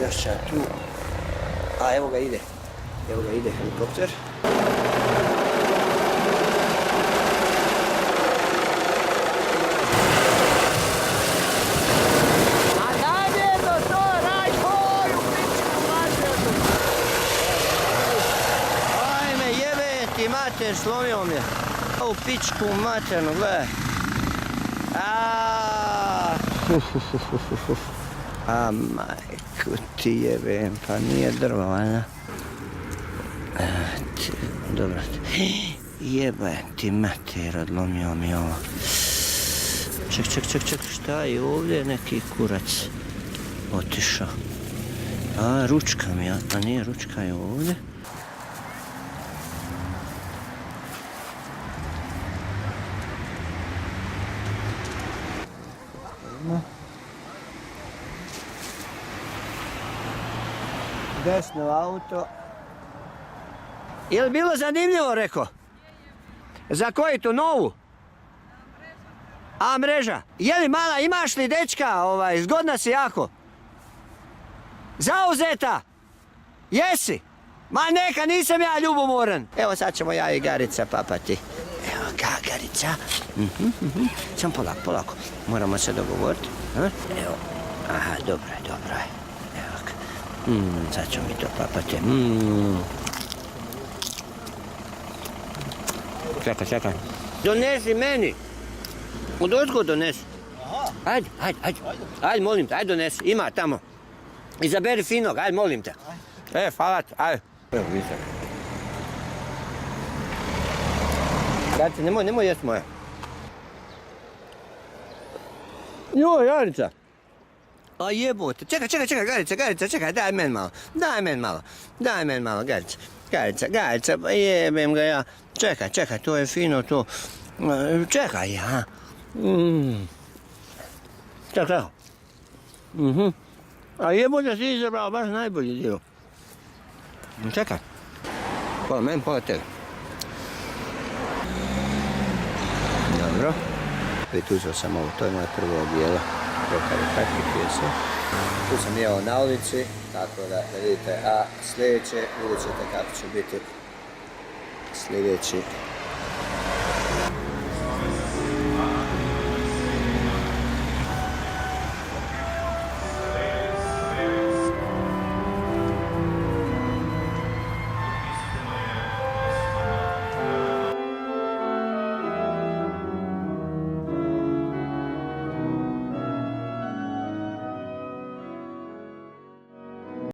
još će tu. A evo ga ide helikopter. A daj je to, Rajko, u pičku maternu. Ajme, jebe ti mater, slomio mi je. U pičku maternu, gledaj. A majku ti jebem, pa nije drva, valjda. Dobro. Jebaj ti mater, odlomio mi ovo. Ček, šta je ovdje? Neki kurac otišao. A, ručka mi je, a nije, ručka je ovdje. Desno auto. Je li bilo zanimljivo, rekao? Za koji tu, novu? A, mreža. Je li mala, imaš li dečka, zgodna si jako? Zauzeta? Jesi? Ma neka, nisam ja ljubomoran. Evo sad ćemo ja i Garica papati. Evo ga, Garica. Samo polako. Moramo se dogovoriti. Evo. Aha, dobro je. Evo ga. Sad ćemo mi to papati. Čekaj. Donesi meni. Odozgo donesi. Ajde, molim te, ajde donesi. Ima tamo. Izaberi finog, ajde, molim te. Hvala ti, ajde. Evo, vidite. Garica, nemoj jest moja. Joj, Jarica. A jebote, čekaj, Garica, čekaj, daj men malo, Garica, jebem ga ja. Čekaj, to je fino, to. Čekaj, ja. Čekaj. A jebote si izabrao baš najbolji dio. Čekaj. Pola meni, pola tebe. Dobro. Uzeo sam ovo, to je moje prvo odijelo. Rokave kakve se. Tu sam jeo na ulici, tako da vidite. A sljedeće, vidjet ćete kako će biti sljedeći